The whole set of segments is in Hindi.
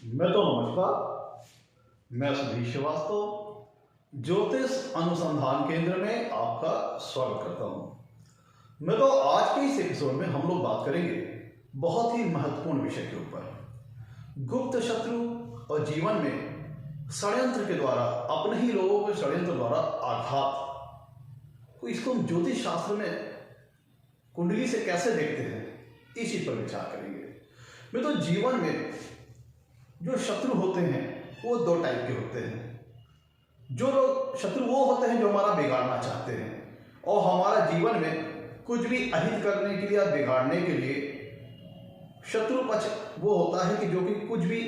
नमस्कार। मैं सुधीर श्रीवास्तव ज्योतिष अनुसंधान केंद्र में आपका स्वागत करता हूं। आज के इस एपिसोड में हम लोग बात करेंगे बहुत ही महत्वपूर्ण विषय के ऊपर, गुप्त शत्रु और जीवन में षड्यंत्र के द्वारा, अपने ही लोगों के षड्यंत्र द्वारा आघात। तो इसको हम ज्योतिष शास्त्र में कुंडली से कैसे देखते हैं, इस चीज पर विचार करेंगे। जीवन में जो शत्रु होते हैं वो दो टाइप के होते हैं। जो लोग शत्रु वो होते हैं जो हमारा बिगाड़ना चाहते हैं और हमारा जीवन में कुछ भी अहित करने के लिए या बिगाड़ने के लिए शत्रु पक्ष वो होता है कि जो कि कुछ भी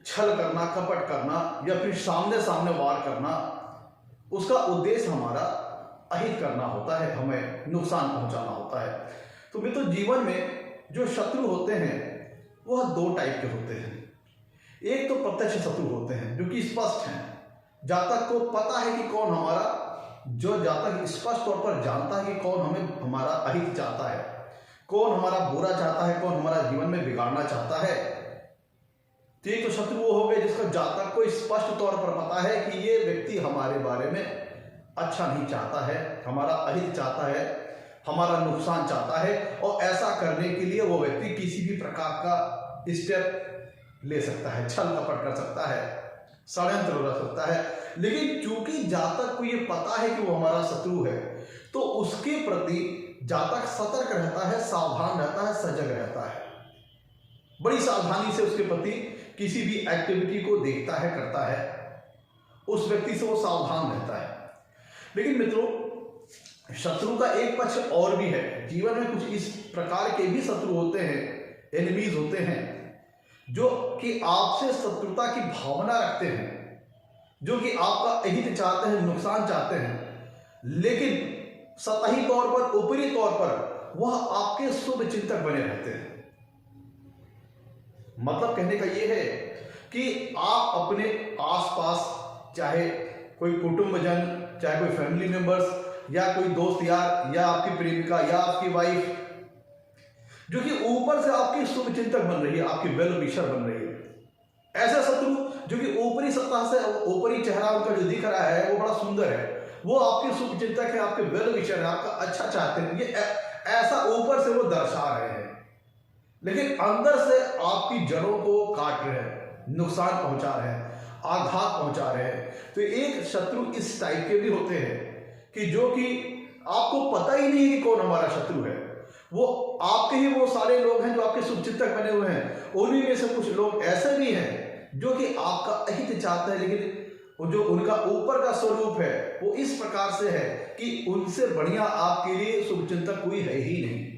छल करना, कपट करना या फिर सामने सामने वार करना, उसका उद्देश्य हमारा अहित करना होता है, हमें नुकसान पहुंचाना होता है। तो जीवन में जो शत्रु होते हैं वह दो टाइप के होते हैं। एक तो प्रत्यक्ष शत्रु होते हैं जो कि स्पष्ट हैं, जातक को पता है कि कौन हमारा, जो जातक स्पष्ट तौर पर जानता है कि कौन हमें हमारा अहित चाहता है, कौन हमारा बुरा चाहता है, कौन हमारा जीवन में बिगाड़ना चाहता है। तो ये तो शत्रु वो हो गए जिसका जातक को स्पष्ट तौर पर पता है कि ये व्यक्ति हमारे बारे में अच्छा नहीं चाहता है, हमारा अहित चाहता है, हमारा नुकसान चाहता है, और ऐसा करने के लिए वो व्यक्ति किसी भी प्रकार का स्टेप ले सकता है, छल कपट कर सकता है, षड्यंत्र रच सकता है। लेकिन चूंकि जातक को ये पता है कि वो हमारा शत्रु है, तो उसके प्रति जातक सतर्क रहता है, सावधान रहता है, सजग रहता है, बड़ी सावधानी से उसके प्रति किसी भी एक्टिविटी को देखता है, करता है, उस व्यक्ति से वो सावधान रहता है। लेकिन मित्रों, शत्रु का एक पक्ष और भी है। जीवन में कुछ इस प्रकार के भी शत्रु होते हैं, एनिमीज होते हैं, जो कि आपसे शत्रुता की भावना रखते हैं, जो कि आपका अहित चाहते हैं, नुकसान चाहते हैं, लेकिन सतही तौर पर, ऊपरी तौर पर वह आपके शुभ चिंतक बने रहते हैं। मतलब कहने का यह है कि आप अपने आसपास, चाहे कोई कुटुंबजन, चाहे कोई फैमिली मेंबर्स, या कोई दोस्त यार, या आपकी प्रेमिका, या आपकी वाइफ, जो कि ऊपर से आपकी शुभ चिंतक बन रही है, आपकी वेल विशर बन रही है। ऐसा शत्रु जो कि ऊपरी सतह से, ऊपरी चेहरा उनका जो दिख रहा है वो बड़ा सुंदर है, वो आपके शुभ चिंतक है, आपके वेल विशर है, आपका अच्छा चाहते हैं, ये ऐसा ऊपर से वो दर्शा रहे हैं, लेकिन अंदर से आपकी जड़ों को काट रहे हैं, नुकसान पहुंचा रहे हैं, आघात पहुंचा रहे हैं। तो एक शत्रु इस टाइप के भी होते हैं कि जो कि आपको पता ही नहीं कि कौन हमारा शत्रु है, वो आपके ही वो सारे लोग हैं जो आपके शुभचिंतक बने हुए हैं। उन्हीं में से कुछ लोग ऐसे भी हैं जो कि आपका अहित चाहते हैं, लेकिन जो उनका ऊपर का स्वरूप है वो इस प्रकार से है कि उनसे बढ़िया आपके लिए शुभचिंतक कोई है ही नहीं।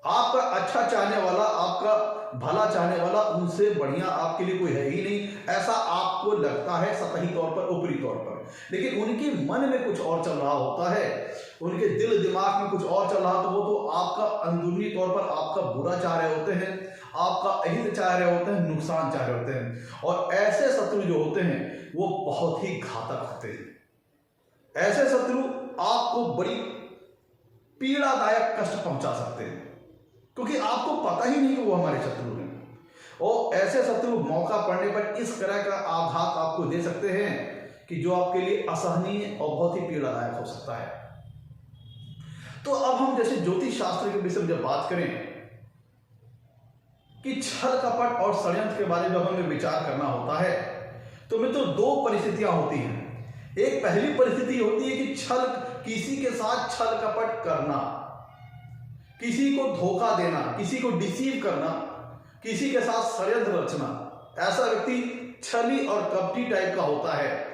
आपका अच्छा चाहने वाला, आपका भला चाहने वाला, उनसे बढ़िया आपके लिए कोई है ही नहीं, ऐसा आपको लगता है सतही तौर पर, ऊपरी तौर पर। लेकिन उनके मन में कुछ और चल रहा होता है, उनके दिल दिमाग में कुछ और चल रहा, तो वो तो आपका अंदरूनी तौर पर आपका बुरा चाह रहे होते हैं, आपका अहित चाह रहे होते हैं, नुकसान चाह रहे होते हैं। और ऐसे शत्रु जो होते हैं वो बहुत ही घातक होते हैं। ऐसे शत्रु आपको बड़ी पीड़ादायक कष्ट पहुंचा सकते हैं, क्योंकि आपको पता ही नहीं कि वो हमारे शत्रु हैं। और ऐसे शत्रु मौका पड़ने पर इस तरह का आघात आपको दे सकते हैं कि जो आपके लिए असहनीय और बहुत ही पीड़ादायक हो सकता है। तो अब हम जैसे ज्योतिष शास्त्र के विषय में जब बात करें कि छल कपट और षड्यंत्र के बारे में जब हमें विचार करना होता है, तो मित्रों दो परिस्थितियां होती हैं। एक पहली परिस्थिति होती है कि किसी के साथ छल कपट करना, किसी को धोखा देना, किसी को डिसीव करना, किसी के साथ षड्यंत्र रचना। ऐसा व्यक्ति छली और कपटी टाइप का होता है।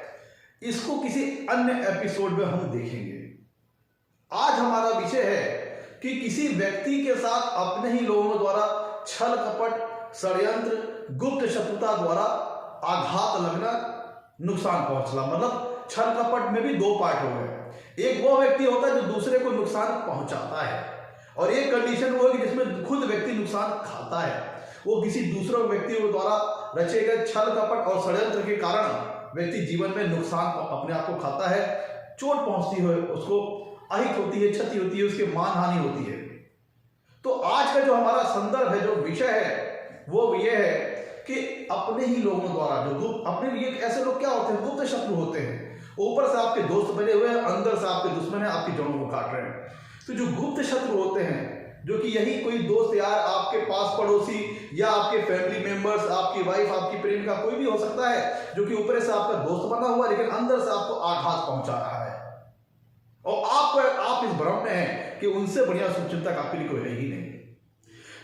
इसको किसी अन्य एपिसोड में हम देखेंगे। आज हमारा विषय है कि किसी व्यक्ति के साथ अपने ही लोगों द्वारा छल कपट, षड्यंत्र, गुप्त शत्रुता द्वारा आघात लगना, नुकसान पहुंचना। मतलब छल कपट में भी दो पार्ट हो गए। एक वो व्यक्ति होता है जो दूसरे को नुकसान पहुंचाता है, और एक कंडीशन वो है कि जिसमें खुद व्यक्ति नुकसान खाता है। वो किसी दूसरे व्यक्ति द्वारा रचे गए छल कपट और षड्यंत्र के कारण व्यक्ति जीवन में नुकसान अपने आप को खाता है, चोट पहुंचती है, उसको अहित होती है, क्षति होती है, उसके मान हानि होती है। तो आज का जो हमारा संदर्भ है, जो विषय है, वो ये है कि अपने ही लोगों द्वारा जो अपने लिए ऐसे लोग क्या होते हैं, गुप्त शत्रु होते हैं। ऊपर से आपके दोस्त बने हुए हैं, अंदर से आपके दुश्मन है, आपकी जड़ों को काट रहे हैं। तो जो गुप्त शत्रु होते हैं, जो कि यही कोई दोस्त यार, आपके पास पड़ोसी या आपके फैमिली मेंबर्स, आपकी वाइफ, आपकी प्रेमिका, कोई भी हो सकता है, जो कि ऊपर से आपका दोस्त बना हुआ लेकिन अंदर से आपको आघात पहुंचा रहा है और आप इस भ्रम में हैं कि उनसे बढ़िया शुभचिंतक आपके लिए कोई है ही नहीं।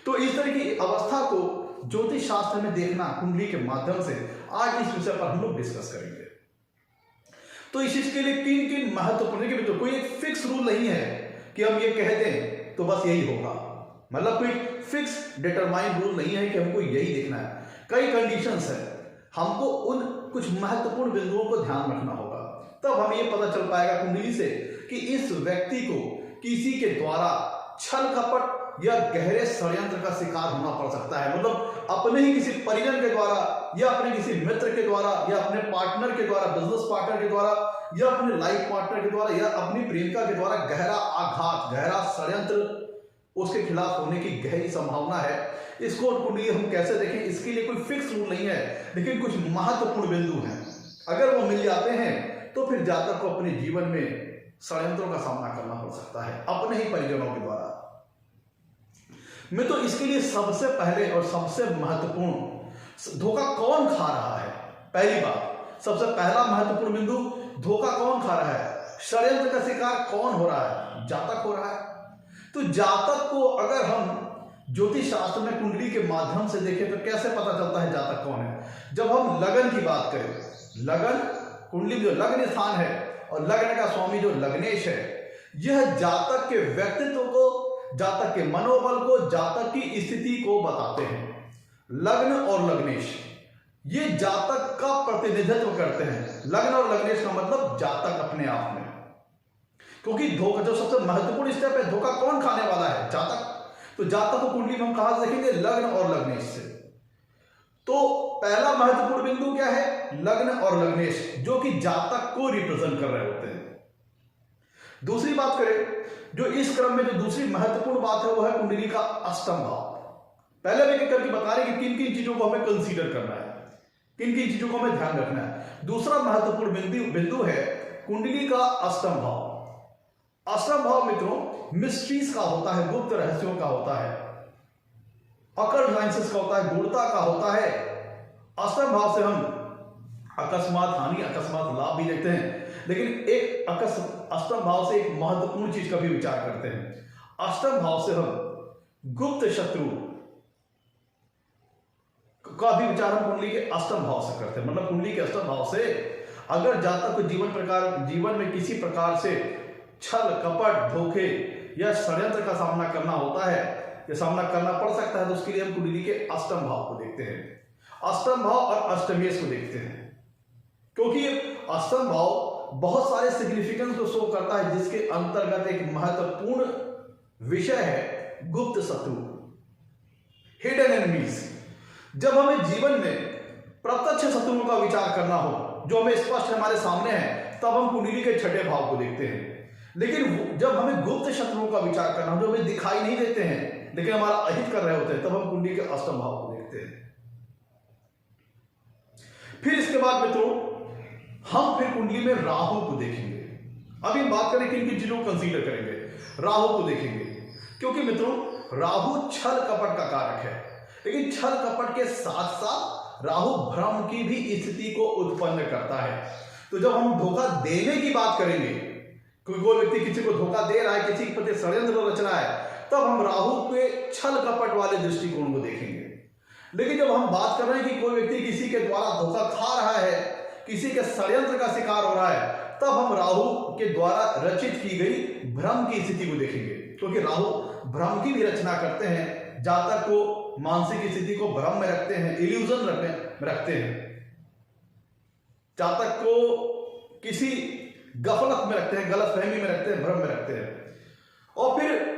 तो इस तरह की अवस्था को ज्योतिष शास्त्र में देखना कुंडली के माध्यम से आज इस विषय पर हम लोग डिस्कस करेंगे। तो इस चीज के लिए किन महत्वपूर्ण के कोई एक फिक्स रूल नहीं है कि हम ये कह दें तो बस यही होगा, मतलब कोई फिक्स डिटरमाइंड रूल नहीं है कि हमको यही देखना है। कई कंडीशंस है, हमको उन कुछ महत्वपूर्ण बिंदुओं को ध्यान रखना होगा, तब हमें ये पता चल पाएगा कुंडली से कि इस व्यक्ति को किसी के द्वारा छल कपट या गहरे षड्यंत्र का शिकार होना पड़ सकता है। मतलब अपने ही किसी परिजन के द्वारा या अपने किसी मित्र के द्वारा या अपने पार्टनर के द्वारा, बिजनेस पार्टनर के द्वारा या अपने लाइफ पार्टनर के द्वारा या अपनी प्रेमिका के द्वारा गहरा आघात, गहरा षड्यंत्र उसके खिलाफ होने की गहरी संभावना है। इसको कुंडली हम कैसे देखें, इसके लिए कोई फिक्स रूल नहीं है, लेकिन कुछ महत्वपूर्ण बिंदु हैं। अगर वो मिल जाते हैं तो फिर जातक को अपने जीवन में षड्यंत्रों का सामना करना पड़ सकता है अपने ही परिजनों के द्वारा। मैं तो इसके लिए सबसे पहले और सबसे महत्वपूर्ण, धोखा कौन खा रहा है, पहली बात, सबसे पहला महत्वपूर्ण बिंदु, धोखा कौन खा रहा है, षड्यंत्र का शिकार कौन हो रहा है, जातक हो रहा है। तो जातक को अगर हम ज्योतिष शास्त्र में कुंडली के माध्यम से देखें तो कैसे पता चलता है जातक कौन है। जब हम लगन की बात करें, लगन कुंडली जो लग्न स्थान है और लग्न का स्वामी जो लग्नेश है, यह जातक के व्यक्तित्व को, जातक के मनोबल को, जातक की स्थिति को बताते हैं। लग्न और लग्नेश ये जातक का प्रतिनिधित्व करते हैं। लग्न और लग्नेश का मतलब जातक अपने आप में, क्योंकि धोखा जो सबसे महत्वपूर्ण स्टेप है, धोखा कौन खाने वाला है, जातक। तो जातक को कुंडली में हम कहां से देखेंगे, लग्न और लग्नेश से। तो पहला महत्वपूर्ण बिंदु क्या है, लग्न और लग्नेश, जो कि जातक को रिप्रेजेंट कर रहे होते हैं। दूसरी बात करें, जो इस क्रम में जो दूसरी महत्वपूर्ण बात है वो है कुंडली का अष्टम भाव। पहले मैं करके बता रहे कि किन किन चीजों को हमें कंसीडर करना है, किन किन चीजों को हमें ध्यान रखना है। दूसरा महत्वपूर्ण बिंदु है कुंडली का अष्टम भाव। अष्टम भाव मित्रों मिस्ट्रीज का होता है, गुप्त रहस्यों का होता है, अकल्ट साइंसेस का होता है, गूढ़ता का होता है। अष्टम भाव से हम अकस्मात हानि, अकस्मात लाभ भी देखते हैं, लेकिन एक अष्टम भाव से एक महत्वपूर्ण चीज का भी विचार करते हैं। अष्टम भाव से हम गुप्त शत्रु का भी विचार हम कुंडली के अष्टम भाव से करते हैं। मतलब कुंडली के अष्टम भाव से अगर जातक को जीवन में किसी प्रकार से छल कपट, धोखे या षड्यंत्र का सामना करना होता है या सामना करना पड़ सकता है, तो उसके लिए हम कुंडली के अष्टम भाव को देखते हैं, अष्टम भाव और अष्टमेश को देखते हैं, क्योंकि अष्टम भाव बहुत सारे सिग्निफिकेंस को शो करता है, जिसके अंतर्गत एक महत्वपूर्ण विषय है गुप्त शत्रु, हिडन एनिमीज। जब हमें जीवन में प्रत्यक्ष शत्रुओं का विचार करना हो, जो हमें स्पष्ट हमारे सामने है, तब हम कुंडली के छठे भाव को देखते हैं। लेकिन जब हमें गुप्त शत्रुओं का विचार करना हो, जो हमें दिखाई नहीं देते हैं लेकिन हमारा अहित कर रहे होते हैं, तब हम कुंडली के अष्टम भाव को देखते हैं। फिर इसके बाद मित्रों हम फिर कुंडली में राहु को देखेंगे। अभी हम बात करें किन किन चीजों को कंसीडर करेंगे, राहु को देखेंगे, क्योंकि मित्रों राहु छल कपट का कारक है, लेकिन छल कपट के साथ साथ राहु भ्रम की भी स्थिति को उत्पन्न करता है। तो जब हम धोखा देने की बात करेंगे, कोई व्यक्ति किसी को धोखा दे रहा है, किसी के प्रति षड्यंत्र रच रहा है, तब हम राहु के छल कपट वाले दृष्टिकोण को देखेंगे। लेकिन जब हम बात कर रहे हैं कि कोई व्यक्ति किसी के द्वारा धोखा खा रहा है, किसी के षड्यंत्र का शिकार हो रहा है, तब हम राहु के द्वारा रचित की गई भ्रम की स्थिति को देखेंगे, क्योंकि राहु भ्रम की भी रचना करते हैं, जातक को मानसिक स्थिति को भ्रम में रखते हैं, इल्यूजन रखते हैं, जातक को किसी गफलत में रखते हैं, गलतफहमी में रखते हैं, भ्रम में रखते हैं। और फिर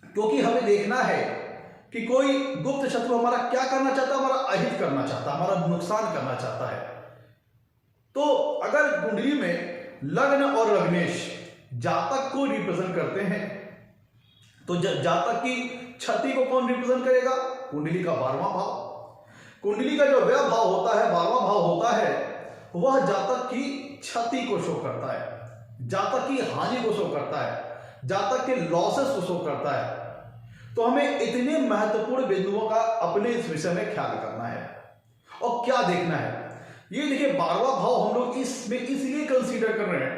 क्योंकि हमें देखना है कि कोई गुप्त शत्रु हमारा क्या करना चाहता है, हमारा अहित करना चाहता है, हमारा नुकसान करना चाहता है। तो अगर कुंडली में लग्न और लग्नेश जातक को रिप्रेजेंट करते हैं, तो जातक की क्षति को कौन रिप्रेजेंट करेगा, कुंडली का 12वां भाव। कुंडली का जो व्यय भाव होता है, 12वां भाव होता है, वह जातक की क्षति को शो करता है, जातक की हानि को शो करता है, जातक के लॉसेस को शो करता है। तो हमें इतने महत्वपूर्ण बिंदुओं का अपने इस विषय में ख्याल करना है और क्या देखना है। ये देखिए 12वां भाव हम लोग इसमें इसलिए कंसीडर कर रहे हैं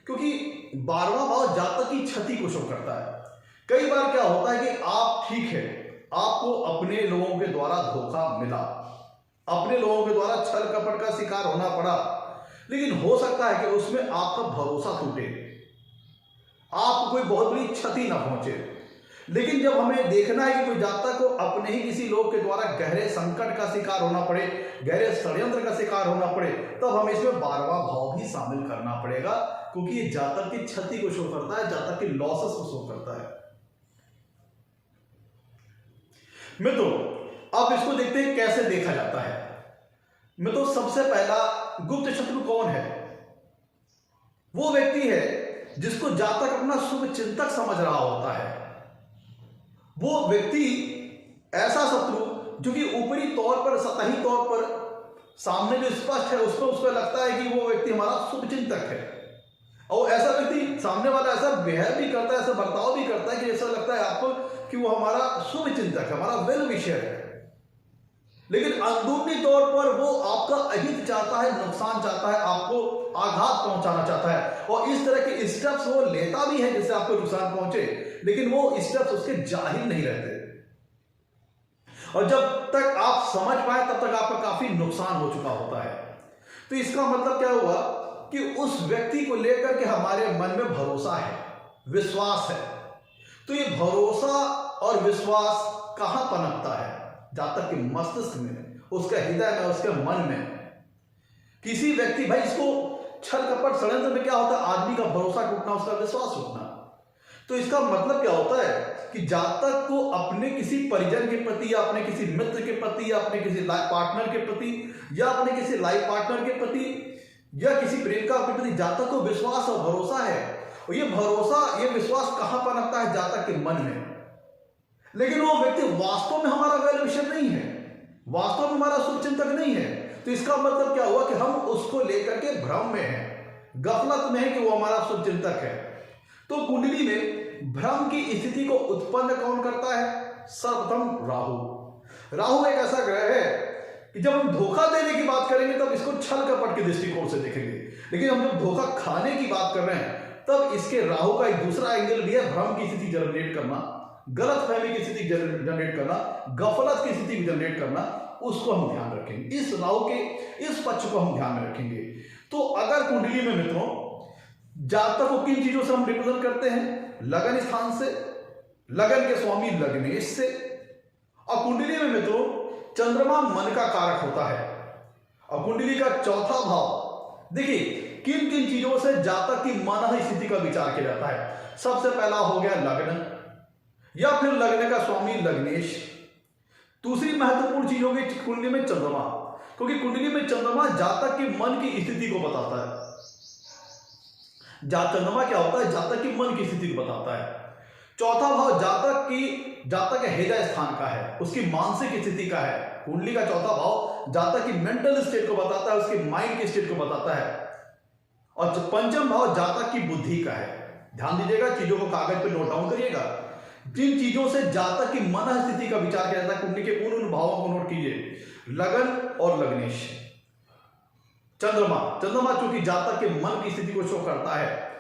क्योंकि 12वां भाव जातक की क्षति को शो करता है। कई बार क्या होता है कि आप ठीक है, आपको अपने लोगों के द्वारा धोखा मिला, अपने लोगों के द्वारा छल कपट का शिकार होना पड़ा, लेकिन हो सकता है कि उसमें आपका भरोसा टूटे, आपको कोई बहुत बड़ी क्षति ना पहुंचे। लेकिन जब हमें देखना है कि कोई जातक को अपने ही किसी लोग के द्वारा गहरे संकट का शिकार होना पड़े, गहरे षड्यंत्र का शिकार होना पड़े, तब हमें इसमें 12वां भाव भी शामिल करना पड़ेगा, क्योंकि ये जातक की क्षति को शो करता है, जातक के लॉसेस को शो करता है। मित्रों, अब इसको देखते हैं कैसे देखा जाता है। मित्रों, सबसे पहला गुप्त शत्रु कौन है? वो व्यक्ति है जिसको जातक अपना शुभ चिंतक समझ रहा होता है। वो व्यक्ति ऐसा शत्रु जो कि ऊपरी तौर पर, सतही तौर पर सामने जो स्पष्ट है उस पर उसको लगता है कि वो व्यक्ति हमारा शुभ चिंतक है, और ऐसा व्यक्ति सामने वाला ऐसा बिहेव भी करता है, ऐसा बर्ताव भी करता है कि ऐसा लगता है आपको कि वो हमारा शुभ चिंतक है, हमारा वेल विशर है। लेकिन अंदरूनी तौर पर वो आपका अहित चाहता है, नुकसान चाहता है, आपको आघात पहुंचाना चाहता है, और इस तरह के स्टेप्स वो लेता भी है जिससे आपको नुकसान पहुंचे, लेकिन वो स्टेप्स उसके जाहिर नहीं रहते। और जब तक आप समझ पाए तब तक आपका काफी नुकसान हो चुका होता है। तो इसका मतलब क्या हुआ कि उस व्यक्ति को लेकर के हमारे मन में भरोसा है, विश्वास है। तो ये भरोसा और विश्वास कहां पनपता है? जातक के मस्तिष्क में, उसके हृदय में, उसके मन में। किसी व्यक्ति, भाई इसको छल कपट षड्यंत्र में क्या होता है? आदमी का भरोसा टूटना, उसका विश्वास टूटना। तो इसका मतलब क्या होता है कि जातक को अपने किसी परिजन के प्रति, या अपने किसी मित्र के प्रति, या अपने किसी लाइफ पार्टनर के प्रति, या अपने किसी लाइफ पार्टनर के प्रति, या किसी प्रेमिका के प्रति जातक को विश्वास और भरोसा है। और ये भरोसा, ये विश्वास कहां पनपता है? जातक के मन में। लेकिन वो व्यक्ति वास्तव में हमारा वेल विशर नहीं है, वास्तव में हमारा शुभचिंतक नहीं है। तो इसका मतलब क्या हुआ कि हम उसको लेकर के भ्रम में हैं, गफलत में है कि वो हमारा शुभचिंतक है। तो कुंडली में भ्रम की स्थिति को उत्पन्न कौन करता है? सर्वप्रथम राहु। राहु एक ऐसा ग्रह है कि जब हम धोखा देने की बात करेंगे तब इसको छल कपट के दृष्टिकोण से देखेंगे, लेकिन हम जब धोखा खाने की बात कर रहे हैं तब इसके राहु का एक दूसरा एंगल भी है, भ्रम की स्थिति जनरेट करना, गलत फहमी की स्थिति जनरेट करना, गफलत की स्थिति जनरेट करना, उसको हम ध्यान रखेंगे। इस राहु के इस पक्ष को हम ध्यान में रखेंगे। तो अगर कुंडली में मित्रों जातक को किन चीजों से हम रिप्रेजेंट करते हैं? लगन स्थान से, लगन के स्वामी लग्नेश से, और कुंडली में मित्रों चंद्रमा मन का कारक होता है। और कुंडली का चौथा भाव, देखिए किन किन चीजों से जातक की मन स्थिति का विचार किया जाता है। सबसे पहला हो गया लग्न, या फिर लग्न का स्वामी लग्नेश। दूसरी महत्वपूर्ण चीज होगी कुंडली में चंद्रमा, क्योंकि कुंडली में चंद्रमा जातक के मन की स्थिति को बताता है। चंद्रमा क्या होता है? जातक की मन की स्थिति को बताता है। चौथा भाव जातक के हृदय स्थान का है, उसकी मानसिक स्थिति का है। कुंडली का चौथा भाव जातक की मेंटल स्टेट को बताता है, उसके माइंड की स्टेट को बताता है। और पंचम भाव जातक की बुद्धि का है। ध्यान दीजिएगा, चीजों को कागज पे नोट डाउन करिएगा। जिन चीजों से जातक की मन स्थिति का विचार किया जाता है, कुंडली के उन भावों को नोट कीजिए। लगन और लग्नेश। चंद्रमा चूंकि जातक के मन की स्थिति को शो करता है।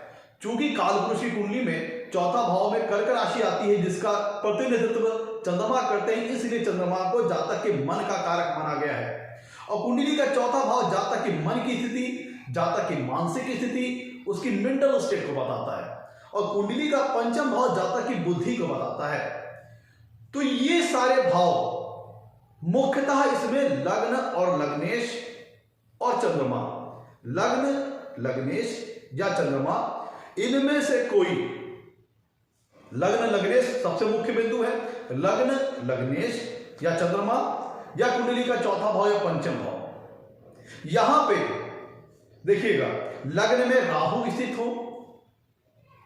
चूंकि कालपुरुष की कुंडली में चौथा भाव में कर्क राशि आती है जिसका प्रतिनिधित्व चंद्रमा करते हैं, इसलिए चंद्रमा को जातक के मन का कारक माना गया है। और कुंडली का चौथा भाव जातक के मन की स्थिति, जातक की मानसिक स्थिति, उसकी मेंटल स्टेट को बताता है। और कुंडली का पंचम भाव जातक की बुद्धि को बताता है। तो ये सारे भाव मुख्यतः इसमें लग्न और लग्नेश और चंद्रमा, लग्न, लग्नेश या चंद्रमा, इनमें से कोई, लग्न लग्नेश सबसे मुख्य बिंदु है, लग्न लग्नेश या चंद्रमा या कुंडली का चौथा भाव या पंचम भाव। यहां पे देखिएगा, लग्न में राहु स्थित हो,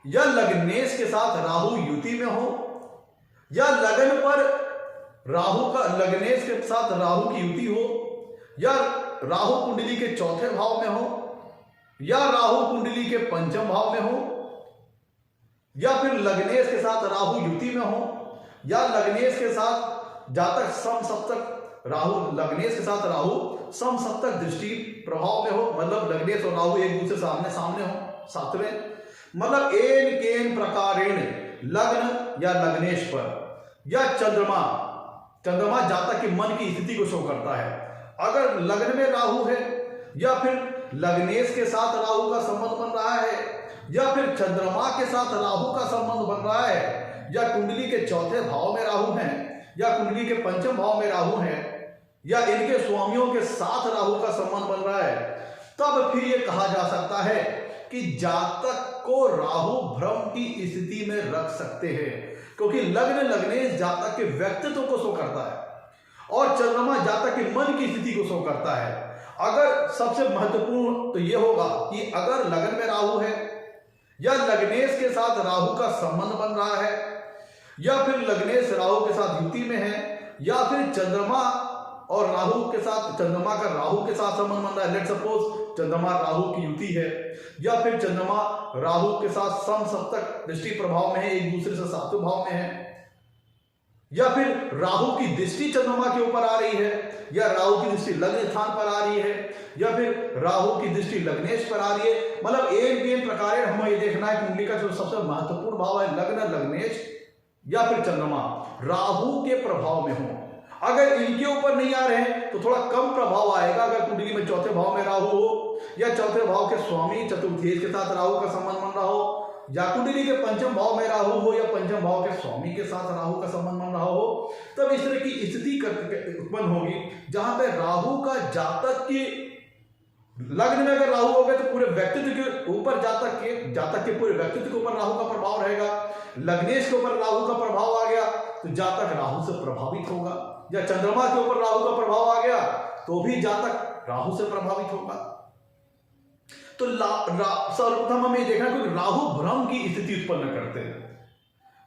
या लग्नेश के साथ राहु युति में हो, या लगन पर राहु का लग्नेश के साथ राहु की युति हो, या राहु कुंडली के चौथे भाव में हो, या राहु कुंडली के पंचम भाव में हो, या फिर लग्नेश के साथ राहु युति में हो, या लग्नेश के साथ जातक समसप्तक राहु, लग्नेश के साथ राहु समसप्तक दृष्टि प्रभाव में हो, मतलब लग्नेश और राहु एक दूसरे सामने सामने हो सातवें, मतलब एन केन प्रकारेण लग्न या लग्नेश पर, या चंद्रमा, चंद्रमा जातक के मन की स्थिति को शो करता है। अगर लग्न में राहु है, या फिर लग्नेश के साथ राहु का संबंध बन रहा है, या फिर चंद्रमा के साथ राहु का संबंध बन रहा है, या कुंडली के चौथे भाव में राहु है, या कुंडली के पंचम भाव में राहु है, या इनके स्वामियों के साथ राहु का संबंध बन रहा है, तब फिर यह कहा जा सकता है कि जातक को राहु भ्रम की स्थिति में रख सकते हैं, क्योंकि लग्न लग्नेश जातक के व्यक्तित्व को शो करता है और चंद्रमा जातक के मन की स्थिति को शो करता है। अगर सबसे महत्वपूर्ण तो यह होगा कि अगर लग्न में राहु है, या लग्नेश के साथ राहु का संबंध बन रहा है, या फिर लग्नेश राहु के साथ युति में है, या फिर चंद्रमा और राहु के साथ, चंद्रमा का राहु के साथ संबंध बन रहा है, लेट सपोज चंद्रमा राहु की युति है, या फिर चंद्रमा राहु के साथ समसप्तक दृष्टि प्रभाव में है, एक दूसरे से सातवें भाव में है, या फिर राहु की दृष्टि चंद्रमा के ऊपर आ रही है, या राहु की दृष्टि लग्न स्थान पर आ रही है, या फिर राहु की दृष्टि लग्नेश पर आ रही है। मतलब एक प्रकार हमें ये देखना है कुंडली का जो सबसे महत्वपूर्ण भाव है लग्न लग्नेश या फिर चंद्रमा राहु के प्रभाव में हो। अगर इनके ऊपर नहीं आ रहे हैं तो थोड़ा कम प्रभाव आएगा। अगर कुंडली में चौथे भाव में राहु हो, या चौथे भाव के स्वामी चतुर्थेश के साथ राहु का संबंध बन रहा हो, या कुंडली के पंचम भाव में राहु हो, या पंचम भाव के स्वामी के साथ राहु का संबंध बन रहा हो, तब इस तरह की स्थिति उत्पन्न होगी जहां पे राहु का जातक के लग्न में अगर राहु हो गए तो पूरे व्यक्तित्व के ऊपर जातक के पूरे व्यक्तित्व के ऊपर राहु का प्रभाव रहेगा। लग्नेश के ऊपर राहु का प्रभाव आ गया तो जातक राहु से प्रभावित होगा, या चंद्रमा के ऊपर राहु का प्रभाव आ गया तो भी जातक राहु से प्रभावित होगा। तो सर्वप्रथम हमें देखना कि राहु भ्रम की स्थिति उत्पन्न करते हैं।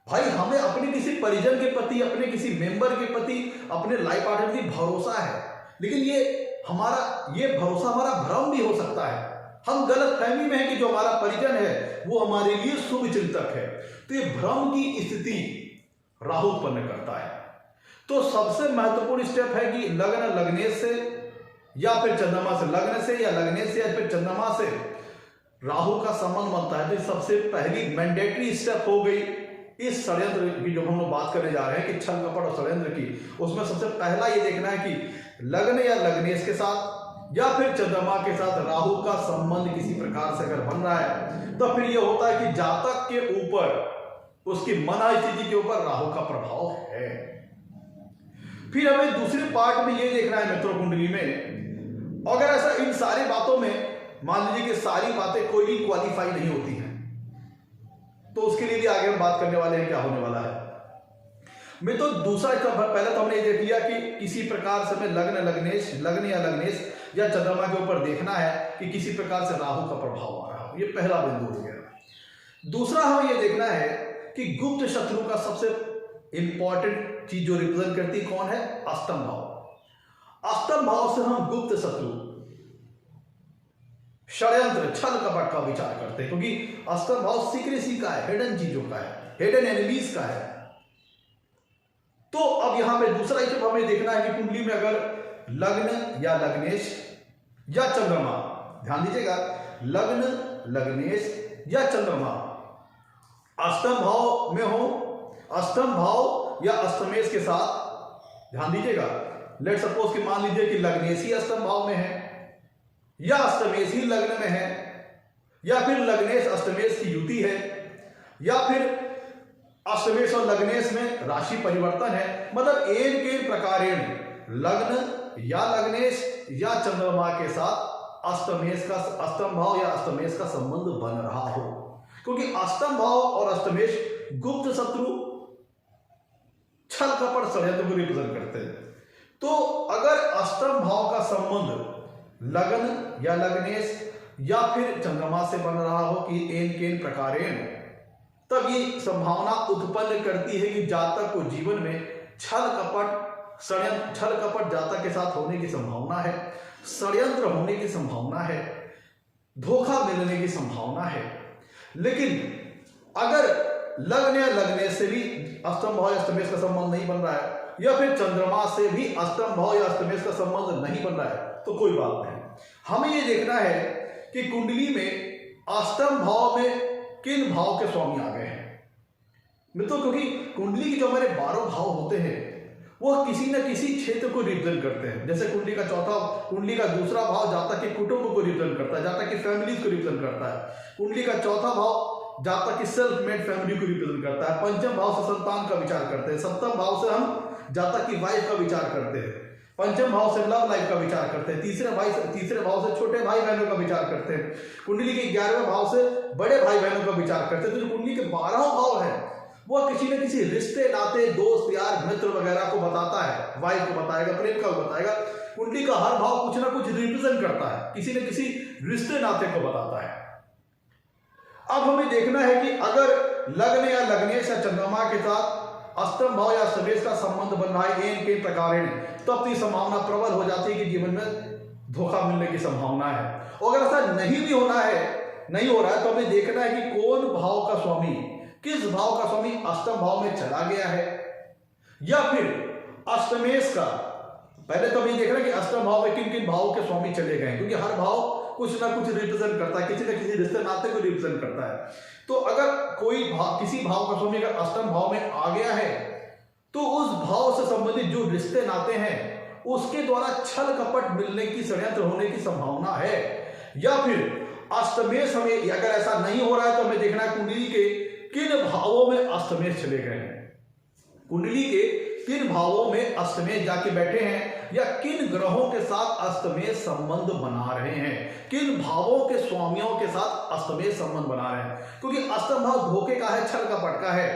भाई हमें अपने किसी परिजन के प्रति, अपने किसी मेंबर के प्रति, अपने लाइफ पार्टनर की भरोसा है, लेकिन ये भरोसा हमारा भ्रम भी हो सकता है। हम गलत फहमी में है कि जो हमारा परिजन है वो हमारे लिए शुभ चिंतक है, तो ये भ्रम की स्थिति राहु उत्पन्न करता है। तो सबसे महत्वपूर्ण स्टेप है कि लग्न लग्नेश से या फिर चंद्रमा से, लग्न से या लग्नेश से या फिर चंद्रमा से राहु का संबंध बनता है। तो सबसे पहली मैंडेटरी स्टेप हो गई इस षड्यंत्र की जो हम लोग बात करने जा रहे हैं कि छल कपट और षड्यंत्र की, उसमें सबसे पहला ये देखना है कि लग्न या लग्नेश के साथ या फिर चंद्रमा के साथ राहु का संबंध किसी प्रकार से अगर बन रहा है तो फिर यह होता है कि जातक के ऊपर, उसकी मना स्थिति के ऊपर राहु का प्रभाव है। फिर हमें दूसरे पार्ट में यह देखना है मित्रों कुंडली में, अगर ऐसा इन सारी बातों में मान लीजिए कि सारी बातें कोई भी क्वालिफाई नहीं होती हैं तो उसके लिए भी आगे हम बात करने वाले हैं क्या होने वाला है। मैं तो दूसरा पहले तो हमने ये देख लिया कि किसी प्रकार से हमें लग्न या लग्नेश या चंद्रमा के ऊपर देखना है कि किसी प्रकार से राहु का प्रभाव आ रहा हो, ये पहला बिंदु हो गया। दूसरा हमें ये देखना है कि गुप्त शत्रु का सबसे इंपॉर्टेंट चीज जो रिप्रेजेंट करती कौन है, अष्टम भाव। अष्टम भाव से हम गुप्त शत्रु, षड्यंत्र, छल कपट का विचार करते हैं, क्योंकि अष्टम भाव सीक्रेसी का है, हिडन चीजों का है, हिडन एनिमीज का है। तो अब यहां पे दूसरा स्टेप हमें देखना है कि कुंडली में अगर लग्न या लग्नेश या चंद्रमा, ध्यान दीजिएगा, लग्न लग्नेश या चंद्रमा अष्टम भाव में हो, अष्टम भाव या अष्टमेश के साथ, ध्यान दीजिएगा, लेट सपोज कि मान लीजिए कि लग्नेश ही अष्टम भाव में है या अष्टमेश ही लग्न में है, या फिर लग्नेश अष्टमेश की युति है, या फिर अष्टमेश और लग्नेश में राशि परिवर्तन है। मतलब एक के प्रकारेण लग्न या लग्नेश या चंद्रमा के साथ अष्टमेश का, अष्टम भाव या अष्टमेश का संबंध बन रहा हो, क्योंकि अष्टम भाव और अष्टमेश गुप्त शत्रु, छल कपट षड्यंत्र को रिप्रेजेंट करते हैं। तो अगर अष्टम भाव का संबंध लग्न या लग्नेश या फिर चंद्रमा से बन रहा हो कि एन प्रकारेण, तब ये संभावना उत्पन्न करती है कि जातक को जीवन में छल कपट षड्यंत्र छल कपट जातक के साथ होने की संभावना है, षड्यंत्र होने की संभावना है, धोखा मिलने की संभावना है। लेकिन अगर लग्न या लग्ने से भी अष्टम भाव या अष्टमेश का संबंध नहीं बन रहा है, या फिर चंद्रमा से भी अष्टम भाव या अष्टमेश का संबंध नहीं बन रहा है, तो कोई बात नहीं। हमें यह देखना है कि कुंडली में अष्टम भाव में किन भाव के स्वामी आ गए हैं मित्रों, क्योंकि कुंडली के जो हमारे 12 भाव होते हैं वो किसी न किसी क्षेत्र को रिप्रेजेंट करते हैं। जैसे कुंडली का दूसरा भाव जातक के कुटुंब को रिप्रेजेंट करता है, जातक की फैमिलीज को रिप्रेजेंट करता है। कुंडली का चौथा भाव जातक की सेल्फ मेड फैमिली को रिप्रेजेंट करता है। पंचम भाव से संतान का विचार करते हैं। सप्तम भाव से हम जातक की वाइफ का विचार करते हैं। पंचम भाव से लव लाइफ का विचार करते हैं। तीसरे भाव से छोटे भाई बहनों का विचार करते हैं। कुंडली के 11वें भाव से बड़े भाई बहनों का विचार करते हैं। तो जो कुंडली के 12 भाव है वो किसी न किसी रिश्ते नाते दोस्त यार मित्र वगैरह को बताता है, वाइफ को बताएगा, प्रेम का बताएगा। कुंडली का हर भाव कुछ ना कुछ रिप्रेजेंट करता है, किसी न किसी रिश्ते नाते को बताता है। अब हमें देखना है कि अगर लग्न या लग्नेश या चंद्रमा के साथ अष्टम भाव या अष्टमेश का संबंध बन रहा है एन के प्रकार, तब तो संभावना प्रबल हो जाती है कि जीवन में धोखा मिलने की संभावना है। और अगर ऐसा नहीं हो रहा है तो हमें देखना है कि कौन भाव का स्वामी, किस भाव का स्वामी अष्टम भाव में चला गया है या फिर अष्टमेश का। पहले तो हमें देखना है कि अष्टम भाव में किन किन भावों के स्वामी चले गए, क्योंकि हर भाव कुछ ना कुछ रिप्रेजेंट करता है, किसी न किसी रिश्ते नाते को रिप्रेजेंट करता है। तो अगर कोई किसी भाव का स्वामी अगर अष्टम भाव में आ गया है तो उस भाव से संबंधित जो रिश्ते नाते हैं उसके द्वारा छल कपट मिलने की, षड्यंत्र होने की संभावना है। या फिर अष्टमेश हमें अगर ऐसा नहीं हो रहा है तो हमें देखना है कुंडली के किन भावों में अष्टमेश चले गए हैं, कुंडली के किन भावों में अष्टमेश जाके बैठे हैं, या किन ग्रहों के साथ अष्टमेश संबंध बना रहे हैं, किन भावों के स्वामियों के साथ अष्टमेश संबंध बना रहे हैं। क्योंकि अष्टम भाव धोखे का है, छल कपट का है।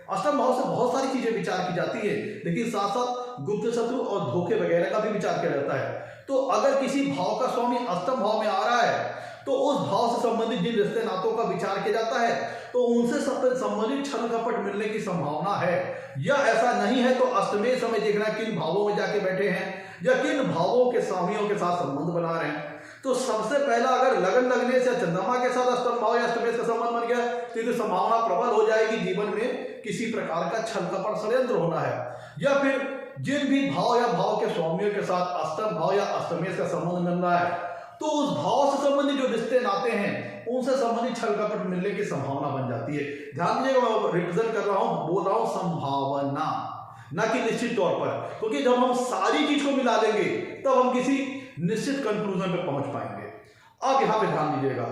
अष्टम भाव से बहुत सारी चीजें विचार की जाती है, लेकिन साथ साथ गुप्त शत्रु और धोखे वगैरह का भी विचार किया जाता है। तो अगर किसी भाव का स्वामी अष्टम भाव में आ रहा है तो उस भाव से संबंधित जिन रिश्ते नातों का विचार किया जाता है तो उनसे संबंधित छल कपट मिलने की संभावना है। या ऐसा नहीं है तो अष्टमेश हमें देखना किन भावों में जाके बैठे हैं या किन भावों के स्वामियों के साथ संबंध बना रहे हैं। तो सबसे पहला अगर लगन लगने से चंद्रमा के साथ अष्टम भाव या अष्टमेश का संबंध बन गया तो ये संभावना प्रबल हो जाएगी जीवन में किसी प्रकार का छल कपट षड्यंत्र होना है। या फिर जिन भी भाव या भाव के स्वामियों के साथ अष्टम भाव या अष्टमेश का संबंध बन रहा है तो उस भाव से संबंधित जो रिश्ते नाते हैं उनसे संबंधित छल कपट मिलने की संभावना बन जाती है। ध्यान दीजिएगा, मैं रिप्रेजेंट कर रहा हूं, बोल रहा हूं संभावना, ना कि निश्चित तौर पर, क्योंकि जब हम सारी चीज को मिला देंगे तब हम किसी निश्चित कंक्लूजन पे पहुंच पाएंगे। अब यहां पे ध्यान दीजिएगा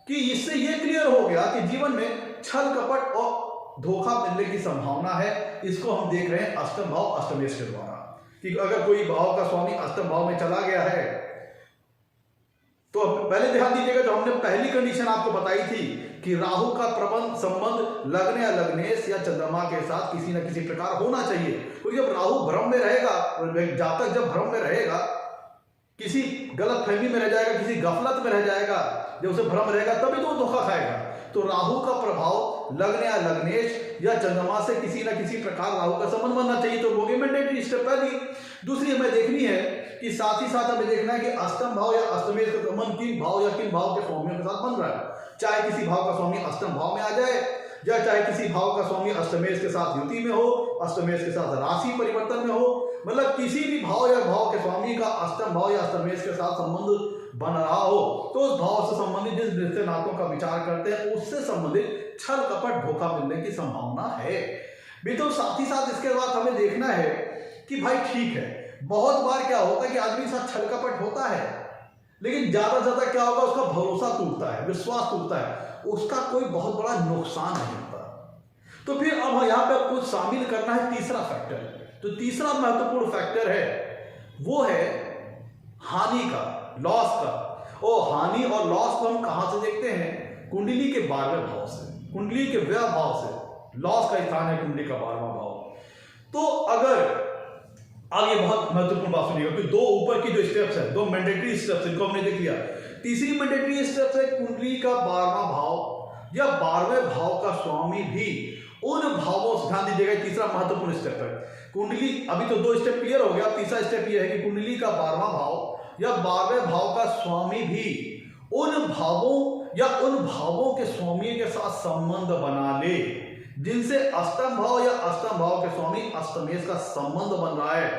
कि इससे यह क्लियर हो गया कि जीवन में छल कपट और धोखा मिलने की संभावना है। इसको हम देख रहे हैं अष्टम भाव अष्टमेश के द्वारा, कि अगर कोई भाव का स्वामी अष्टम भाव में चला गया है तो पहले ध्यान दीजिएगा, जो हमने पहली कंडीशन आपको बताई थी कि राहु का संबंध लग्न या लग्नेश या चंद्रमा के साथ किसी न किसी प्रकार होना चाहिए। क्योंकि जब राहु भ्रम में रहेगा, जातक जब भ्रम में रहेगा, किसी गलत फहमी में रह जाएगा, किसी गफलत में रह जाएगा, जब उसे भ्रम रहेगा तभी तो धोखा खाएगा। तो राहु का प्रभाव लग्न या लग्नेश या चंद्रमा से किसी न किसी प्रकार राहु का संबंध बनना चाहिए। तो वो मैंडेटरी स्टेप पहली। दूसरी हमें देखनी है कि साथ ही साथ हमें देखना है कि अष्टम भाव या अष्टमेश का संबंध किन भाव या किन भाव के स्वामियों के साथ बन रहा है। चाहे किसी भाव का स्वामी अष्टम भाव में आ जाए या चाहे किसी भाव का स्वामी अष्टमेश के साथ युति में हो, अष्टमेश के साथ राशि परिवर्तन में हो, मतलब किसी भी भाव या भाव के स्वामी का अष्टम भाव या अष्टमेश के साथ संबंध बन रहा हो तो उस भाव से संबंधित जिस रिश्ते नातों का विचार करते हैं उससे संबंधित छल कपट धोखा मिलने की संभावना है भी। तो साथ ही साथ इसके बाद हमें देखना है कि भाई ठीक है, बहुत बार क्या होता है कि आदमी के साथ छल कपट होता है लेकिन ज्यादा से ज्यादा क्या होगा, उसका भरोसा टूटता है, विश्वास टूटता है, उसका कोई बहुत बड़ा नुकसान नहीं होता। तो फिर अब यहाँ पे कुछ शामिल करना है तीसरा फैक्टर। तो तीसरा महत्वपूर्ण फैक्टर है वो है हानि का, लॉस का। और हानि और लॉस को हम कहां से देखते हैं? कुंडली के 12वें भाव से, कुंडली के व्यय भाव से लॉस का स्थान है कुंडली का 12वां भाव। तो अगर आगे बहुत महत्वपूर्ण बात सुनिएगा कि दो ऊपर की जो स्टेप्स है, दो मैंडेटरी स्टेप्स, इनको हमने देख लिया। तीसरी मैंडेटरी स्टेप्स है कुंडली का 12वां भाव या 12वें भाव का स्वामी भी उन भावों से, ध्यान दीजिएगा तीसरा महत्वपूर्ण स्टेप है, कुंडली, अभी तो 2 स्टेप क्लियर हो गया, अब तीसरा स्टेप ये है कि कुंडली का 12वां भाव या 12वें भाव का स्वामी भी उन भावों या उन भावों के स्वामी के साथ संबंध बना ले जिनसे अष्टम भाव या अष्टम भाव के स्वामी अष्टमेश का संबंध बन रहा है।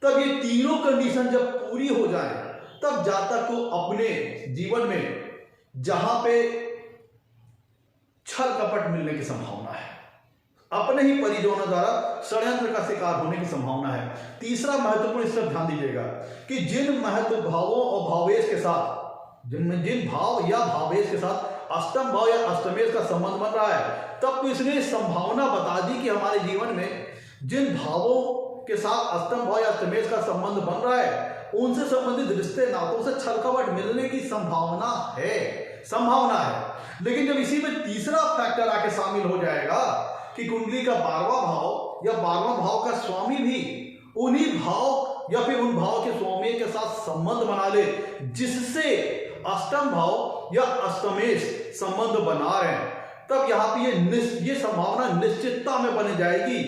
तब ये तीनों कंडीशन जब पूरी हो जाए तब जातक को अपने जीवन में जहां पे छल कपट मिलने की संभावना है, अपने ही परिजनों द्वारा षड्यंत्र का शिकार होने की संभावना है। तीसरा महत्वपूर्ण स्टेप ध्यान दीजिएगा कि जिन महत्व भावों और भावेश के साथ, जिन भाव या भावेश के साथ अष्टम भाव या अष्टमेश का संबंध बन रहा है, तब तो इसने संभावना बता दी कि हमारे जीवन में जिन भावों के साथ अष्टम भाव या अष्टमेश का संबंध बन रहा है उनसे संबंधित रिश्ते नातों से छल कपट मिलने की संभावना है। लेकिन जब इसी में तीसरा फैक्टर आके शामिल हो जाएगा कि कुंडली का 12वां भाव या 12वां भाव का स्वामी भी उन्हीं भाव या फिर उन भाव के स्वामी के साथ संबंध बना ले जिससे अष्टम भाव या अष्टमेश संबंध बना रहे हैं, तब यहां पे ये संभावना निश्चितता में बन जाएगी,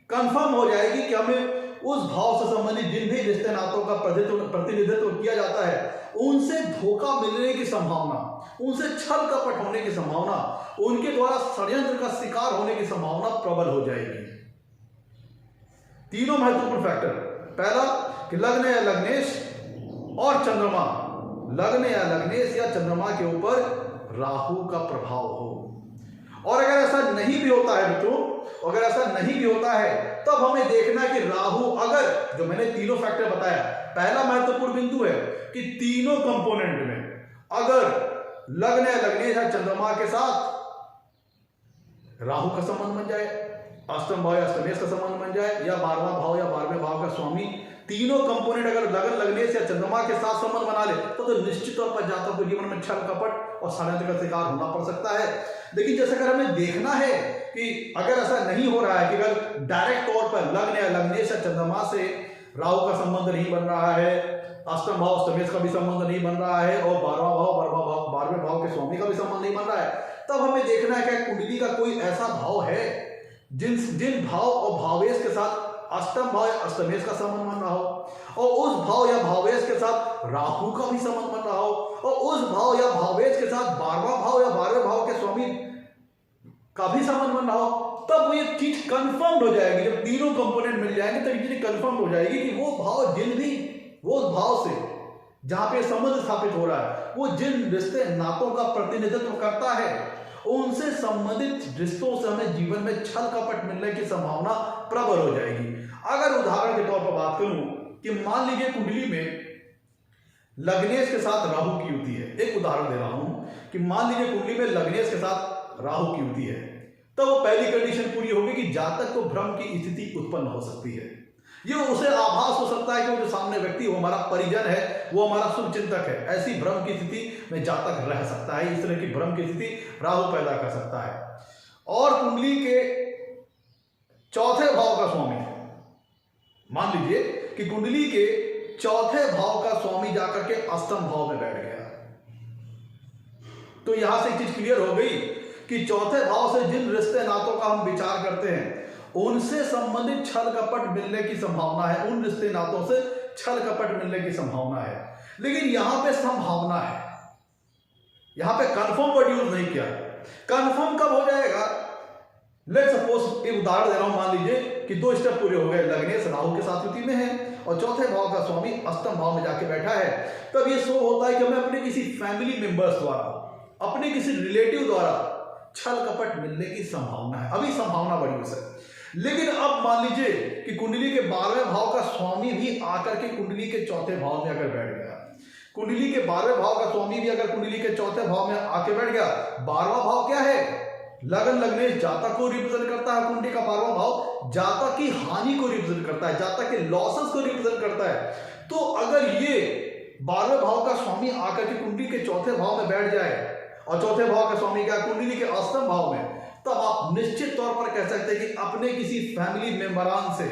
कंफर्म हो जाएगी कि हमें उस भाव से संबंधित जिन भी रिश्ते नातों का प्रतिनिधित्व किया जाता है उनसे धोखा मिलने की संभावना, उनसे छल कपट होने की संभावना, उनके द्वारा षड्यंत्र का शिकार होने की संभावना प्रबल हो जाएगी। तीनों महत्वपूर्ण फैक्टर, पहला कि लग्न या लग्नेश और चंद्रमा, लग्न या लग्नेश या चंद्रमा के ऊपर राहु का प्रभाव हो। और अगर ऐसा नहीं भी होता है मित्रों, अगर ऐसा नहीं भी होता है तब हमें देखना कि राहु, अगर जो मैंने तीनों फैक्टर बताया, पहला महत्वपूर्ण बिंदु है कि तीनों कंपोनेंट में अगर लग्न या लग्नेश या चंद्रमा के साथ राहु का संबंध बन जाए, अष्टम भाव या अष्टमेश का संबंध बन जाए, या 12वां भाव या 12वें भाव का स्वामी, तीनों कंपोनेंट अगर लग्न लग्नेश या चंद्रमा के साथ संबंध बना ले तो निश्चित तौर पर जातक को जीवन में छल कपट और षड्यंत्र का शिकार होना पड़ सकता है। लेकिन जैसे अगर हमें देखना है कि अगर ऐसा नहीं हो रहा है कि अगर डायरेक्ट तौर पर लग्न या लग्नेश या चंद्रमा से राहु का संबंध नहीं बन रहा है, अष्टम भाव अष्टमेश का भी संबंध नहीं बन रहा है और 12वें भाव के स्वामी का भी संबंध नहीं बन रहा है, तब हमें देखना है कि कुंडली का कोई ऐसा भाव है जिन भाव और भावेश के साथ अष्टम भाव या अष्टमेश का संबंध बन रहा हो और उस भाव या भावेश के साथ राहु का भी संबंध बन रहा हो और उस भाव या भावेश के साथ 12वां भाव या 12वें भाव के स्वामी का भी संबंध बन रहा हो, तब ये चीज कंफर्म हो जाएगी। जब तीनों कंपोनेंट मिल जाएंगे तब ये चीज कंफर्म हो जाएगी कि वो भाव वो भाव से जहां पे संबंध स्थापित हो रहा है, वो जिन रिश्ते नातों का प्रतिनिधित्व करता है, उनसे संबंधित रिश्तों से हमें जीवन में छल कपट मिलने की संभावना प्रबल हो जाएगी। अगर उदाहरण के तौर पर बात करूं कि मान लीजिए कुंडली में लग्नेश के साथ राहु की युति है, एक उदाहरण दे रहा हूं कि मान लीजिए कुंडली में लग्नेश के साथ राहु की युति है, तो वो पहली कंडीशन पूरी होगी कि जातक को भ्रम की स्थिति उत्पन्न हो सकती है। ये उसे आभास हो सकता है कि वो जो सामने व्यक्ति वो हमारा परिजन है, वो हमारा शुभ चिंतक है, ऐसी भ्रम की स्थिति में जातक रह सकता है। इस तरह की भ्रम की स्थिति राहु पैदा कर सकता है। और कुंडली के चौथे भाव का स्वामी, मान लीजिए कि कुंडली के चौथे भाव का स्वामी जाकर के अष्टम भाव में बैठ गया, तो यहां से एक चीज क्लियर हो गई कि चौथे भाव से जिन रिश्ते नातों का हम विचार करते हैं उनसे संबंधित छल कपट मिलने की संभावना है, उन रिश्ते नातों से छल कपट मिलने की संभावना है। लेकिन यहां पे संभावना है, यहां पे कंफर्म वर्ड यूज नहीं किया। कंफर्म कब हो जाएगा? लेट्स सपोज एक उदाहरण दे रहा हूं, मान लीजिए कि 2 स्टेप पूरे हो गए, लग्नेश राहु के साथ युति में है और चौथे भाव का स्वामी अष्टम भाव में जाके बैठा है, तब ये शो होता है कि हमें अपने किसी फैमिली मेंबर्स द्वारा, अपने किसी रिलेटिव द्वारा छल कपट मिलने की संभावना है। अभी संभावना बड़ी उसे, लेकिन अब मान लीजिए कि कुंडली के 12वें भाव का स्वामी भी आकर के कुंडली के चौथे भाव में अगर बैठ गया, कुंडली के 12वें भाव का स्वामी भी अगर कुंडली के चौथे भाव में आके बैठ गया, 12वां भाव क्या है? लगन लग्नेश जातक को रिप्रेजेंट करता है। कुंडली का 12वां भाव जातक की हानि को रिप्रेजेंट करता है, जातक के लॉसेस को रिप्रेजेंट करता है। तो अगर ये 12वें भाव का स्वामी आकर के कुंडली के चौथे भाव में बैठ जाए और चौथे भाव का स्वामी क्या कुंडली के अष्टम भाव में, तब आप निश्चित तौर पर कह सकते हैं कि अपने किसी फैमिली मेंबरान से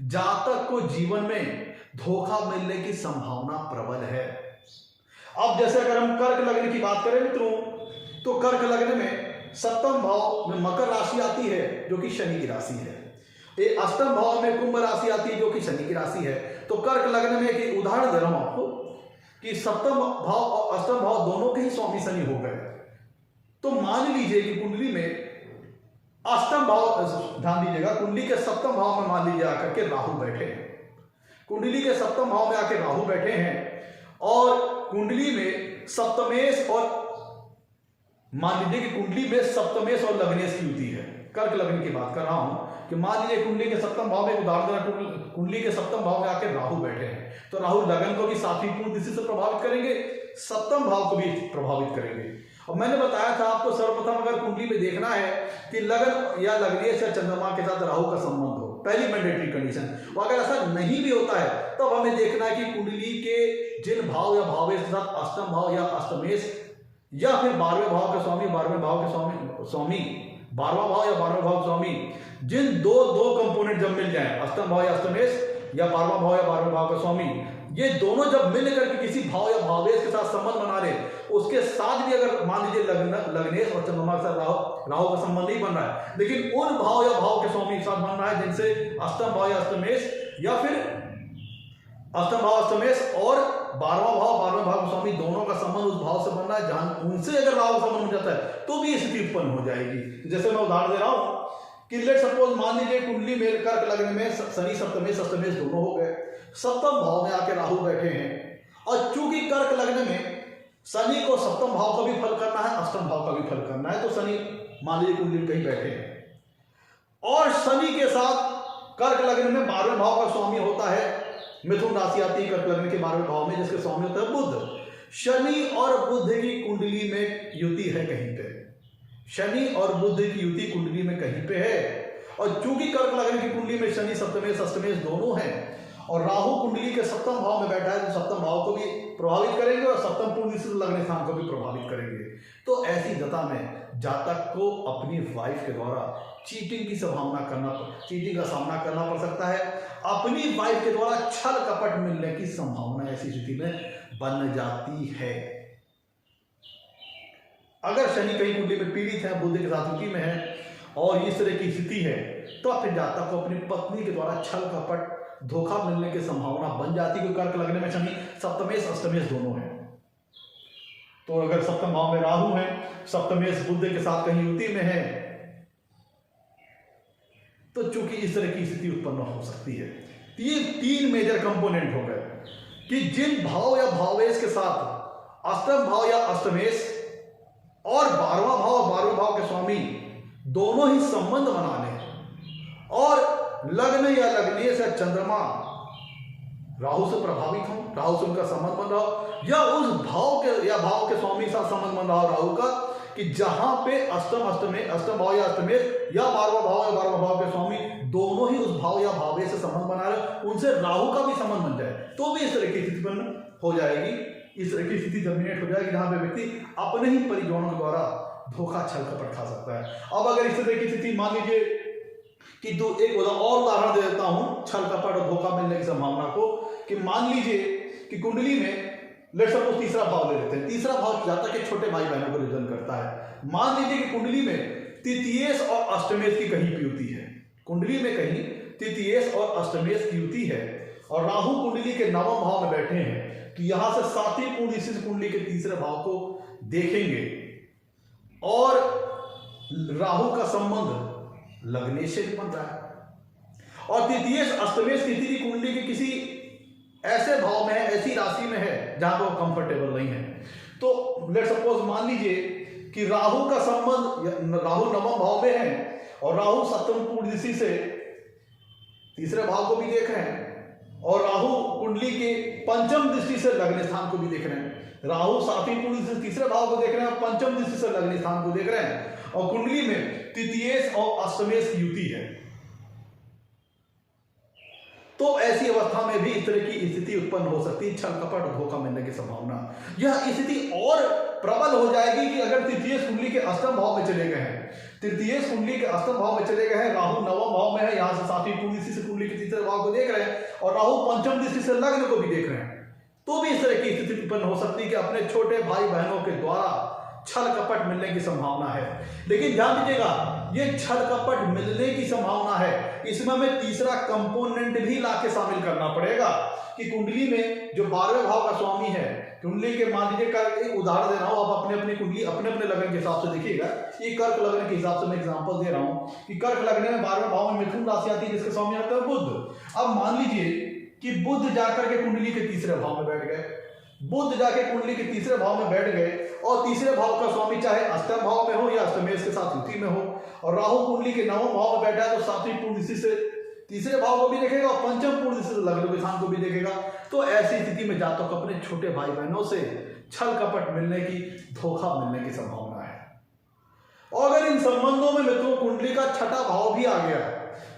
जातक को जीवन में धोखा मिलने की संभावना प्रबल है। अब जैसे अगर हम कर्क लग्न की बात करें मित्रों, तो कर्क लग्न में 7वें भाव में मकर राशि आती है जो कि शनि की राशि है, ये अष्टम भाव में कुंभ राशि आती है जो कि शनि की राशि है। तो कर्क लग्न में एक उदाहरण दे रहा हूं आपको कि सप्तम भाव और अष्टम भाव दोनों के ही स्वामी शनि हो गए। तो मान लीजिए कि कुंडली में अष्टम भाव, ध्यान दीजिएगा, कुंडली के सप्तम भाव में मान लीजिए आकर के राहु बैठे हैं, कुंडली के सप्तम भाव में आके राहु बैठे हैं और कुंडली में सप्तमेश और मान लीजिए कि कुंडली में सप्तमेश और लग्नेश की युति है। कर्क लग्न की बात कर रहा हूं कि मान लीजिए कुंडली के सप्तम भाव में उदाहरण, कुंडली के सप्तम भाव में आके राहु बैठे हैं, तो राहु लग्न को भी सातवीं पूर्ण दृष्टि से प्रभावित करेंगे, सप्तम भाव को भी प्रभावित करेंगे। और मैंने बताया था आपको सर्वप्रथम अगर कुंडली में देखना है कि लग्न या लग्नेश या चंद्रमा के साथ राहु का संबंध हो, पहली मैंडेटरी कंडीशन। और अगर ऐसा नहीं भी होता है तब हमें देखना है कि कुंडली के जिन भाव या भावेश के साथ अष्टम भाव या अष्टमेश या फिर 12वें भाव के स्वामी, 12वें भाव के स्वामी 12वां भाव या 12वें भाव के स्वामी, जिन दो कंपोनेंट जब मिल जाए, अष्टम भाव या अष्टमेश या 12वां भाव या 12वें भाव का स्वामी, ये दोनों जब मिल करके किसी भाव या भावेश के साथ संबंध बना रहे, उसके साथ भी अगर मान लीजिए लग्नेश और चंद्रमा के साथ राहु का संबंध नहीं बन रहा है, लेकिन उन भाव या भाव के स्वामी के साथ बन रहा है जिनसे अष्टम भाव या अष्टमेश या फिर अष्टम भाव अष्टमेश और 12वें भाव के स्वामी दोनों का संबंध उस भाव से बन रहा है जहां उनसे अगर राहु संबंध बन जाता है तो भी स्थिति उत्पन्न हो जाएगी। जैसे मैं उदाहरण दे रहा हूं कि लेट सपोज मान लीजिए कुंडली में कर्क लग्न में शनि सप्तमेश अष्टमेश दोनों हो गए, सप्तम भाव में आके राहु बैठे हैं और चूंकि कर्क लग्न में शनि को सप्तम भाव का भी फल करना है, अष्टम भाव का भी फल करना है, तो शनि मान लीजिए कुंडली में कहीं बैठे हैं और शनि के साथ कर्क लग्न में 12वें भाव का स्वामी होता है, मिथुन राशि आती है कर्क लग्न के 12वें भाव में जिसके स्वामी होता है बुध। शनि और बुध की कुंडली में युति है कहीं पे, शनि और बुध की युति कुंडली में कहीं पे है और चूंकि कर्क लग्न की कुंडली में शनि सप्तमेश अष्टमेश दोनों हैं और राहु कुंडली के सप्तम भाव में बैठा है तो सप्तम भाव को भी प्रभावित करेंगे और सप्तम पूर्ण से लग्न स्थान को भी प्रभावित करेंगे। तो ऐसी दशा में जातक को अपनी वाइफ के द्वारा चीटिंग का सामना करना पड़ सकता है, अपनी वाइफ के द्वारा छल कपट मिलने की संभावना ऐसी स्थिति में बन जाती है। अगर शनि कहीं कुंडली में पीड़ित है, बुध के साथ युति में है और इस तरह की स्थिति है तो अपने जातक को अपनी पत्नी के द्वारा छल कपट धोखा मिलने की संभावना बन जाती है। कर्क लगने में शनि सप्तमेश अष्टमेश दोनों है, तो अगर सप्तम भाव में राहु है, सप्तमेश बुध के साथ कहीं युति में है, तो चूंकि इस तरह की स्थिति उत्पन्न हो सकती है। ये तीन मेजर कंपोनेंट हो गए कि जिन भाव या भावेश के साथ अष्टम भाव या अष्टमेश और 12वां भाव और 12वें भाव के स्वामी दोनों ही संबंध बना लें और लग्न या लग्नेश या चंद्रमा राहु से प्रभावित हो, राहु से उनका संबंध बन रहा हो या उस भाव के स्वामी के साथ संबंध बन रहा हो राहु का कि जहां पे अष्टम भाव या अष्टमेश या 12वां भाव या 12वां भाव के स्वामी दोनों ही उस भाव या भावे से संबंध बना रहे, उनसे राहु का भी संबंध बन जाए तो भी इस तरह की स्थिति उत्पन्न हो जाएगी। इस तरह की स्थिति टर्मिनेट हो जाएगी जहां पे व्यक्ति अपने ही परिजनों के द्वारा धोखा छल कपट खा सकता है। अब अगर इस तरह की स्थिति मान लीजिए कि एक और उदाहरण दे देता हूं छल कपट और धोखा मिलने की संभावना को, कि मान लीजिए कि कुंडली में लेट्स सपोज तीसरा भाव ले लेते हैं, तीसरा भाव जातक के छोटे भाई बहनों को रिप्रेजेंट करता है। मान लीजिए कि कुंडली में तृतीयेश और अष्टमेश की कहीं युति है, कुंडली में कहीं तृतीयेश और अष्टमेश की युति है और राहु कुंडली के 9वें भाव में बैठे हैं, तो यहां से 7वीं पूर्ण स्थिति कुंडली के तीसरे भाव को देखेंगे और राहु का संबंध लग्नेश से बन रहा है और तृतीयेश अष्टमेश की स्थिति कुंडली के किसी ऐसे भाव में है, ऐसी राशि में है जहां पर वो कंफर्टेबल नहीं है। तो लेट सपोज मान लीजिए कि राहु का संबंध, राहु 9वें भाव में है और राहु सप्तम पूर्ण दृष्टि से तीसरे भाव को भी देख रहे हैं और राहु कुंडली के पंचम दृष्टि से लग्न स्थान को भी देख रहे हैं। राहु 7वीं पूर्ण दृष्टि से तीसरे भाव को देख रहे हैं और पंचम दृष्टि से लग्न स्थान को देख रहे हैं और कुंडली में तृतीयेश और अष्टमेश की युति है। तो ऐसी अवस्था में भी इस तरह की स्थिति उत्पन्न हो सकती है, छल कपट और धोखा मिलने की संभावना। यह स्थिति और प्रबल हो जाएगी कि अगर तृतीयेश कुंडली के अष्टम भाव में चले गए हैं, तृतीयेश कुंडली के अष्टम भाव में चले गए हैं, राहु 9वें भाव में है, यहां से 7वीं पूर्ण दृष्टि से कुंडली के तीसरे भाव को देख रहे हैं और राहु पंचम दृष्टि से लग्न को भी देख रहे हैं, तो भी इस तरह की स्थिति उत्पन्न हो सकती है कि अपने छोटे भाई बहनों के द्वारा छल कपट मिलने की संभावना है। लेकिन ध्यान दीजिएगा, ये छल कपट मिलने की संभावना है, इसमें हमें तीसरा कंपोनेंट भी लाके शामिल करना पड़ेगा कि कुंडली में जो 12वें भाव का स्वामी है, कुंडली के मान लीजिए का एक उदाहरण दे रहा हूं, आप अपने अपनी कुंडली अपने अपने लगन के हिसाब से देखिएगा। ये कर्क लगन के हिसाब से मैं एग्जांपल दे रहा हूं कि कर्क लगन में 12वें भाव में मिथुन राशि आती है जिसके स्वामी आता है बुध। अब मान लीजिए कि बुध जाकर के कुंडली के तीसरे भाव में बैठ गए, बुध जाके कुंडली के तीसरे भाव में बैठ गए और तीसरे भाव का स्वामी चाहे अष्टम भाव में हो या अष्टमेश के साथ युति में हो, और राहु कुंडली के 9वें भाव में बैठा है तो सातवीं पूर्ण दृष्टि से तीसरे भाव को भी देखेगा और पंचम पूर्ण दृष्टि से लग्न के स्थान को भी देखेगा। तो ऐसी स्थिति में जातक अपने छोटे भाई बहनों से छल कपट मिलने की, धोखा मिलने की संभावना है। और अगर इन संबंधों में मित्रों कुंडली का छठा भाव भी आ गया,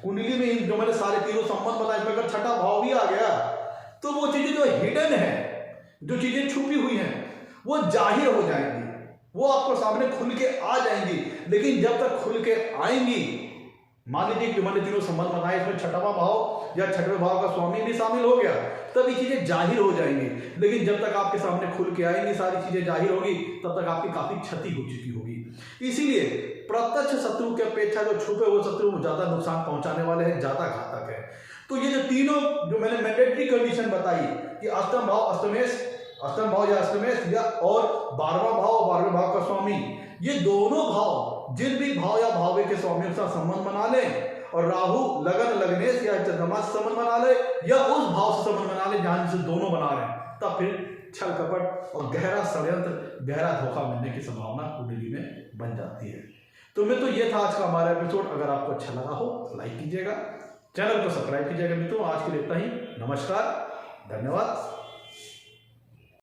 कुंडली में जो मैंने सारे तीनों संबंध बताए इसमें अगर छठा भाव भी आ गया तो वो चीजें जो हिडन है, जो चीजें छुपी हुई हैं, वो जाहिर हो जाएंगी, वो आपको सामने खुल के आ जाएंगी। लेकिन जब तक खुल के आएंगी, मान लीजिए कि मैंने तीनों संबंध बनाए, इसमें छठवां भाव या छठवें भाव का स्वामी भी शामिल हो गया, तब ये चीजें जाहिर हो जाएंगी। लेकिन जब तक आपके सामने खुल के आएंगी, सारी चीजें जाहिर होगी, तब तक आपकी काफी क्षति हो चुकी होगी। इसीलिए प्रत्यक्ष शत्रु की अपेक्षा जो छुपे हुए शत्रु ज्यादा नुकसान पहुंचाने वाले हैं, ज्यादा घातक है। तो ये जो तीनों जो मैंने मैंडेटरी कंडीशन बताई कि अष्टम भाव अष्टमेश, अष्टम भाव या अष्टमेश या और 12वां भाव 12वें भाव का स्वामी, ये दोनों भाव जिन भी भाव या भावे के स्वामियों के साथ संबंध बना ले, और राहु लगन लग्नेश या चंद्रमा से संबंध बना ले या उस भाव से संबंध बना ले जहां से दोनों बना रहे हैं, तब फिर छल कपट और गहरा षड्यंत्र, गहरा धोखा मिलने की संभावना कुंडली में बन जाती है। तो मित्रों ये था आज का हमारा एपिसोड। अगर आपको अच्छा लगा हो लाइक कीजिएगा, चैनल को सब्सक्राइब कीजिएगा। मित्रों आज के लिए इतना ही। नमस्कार, धन्यवाद।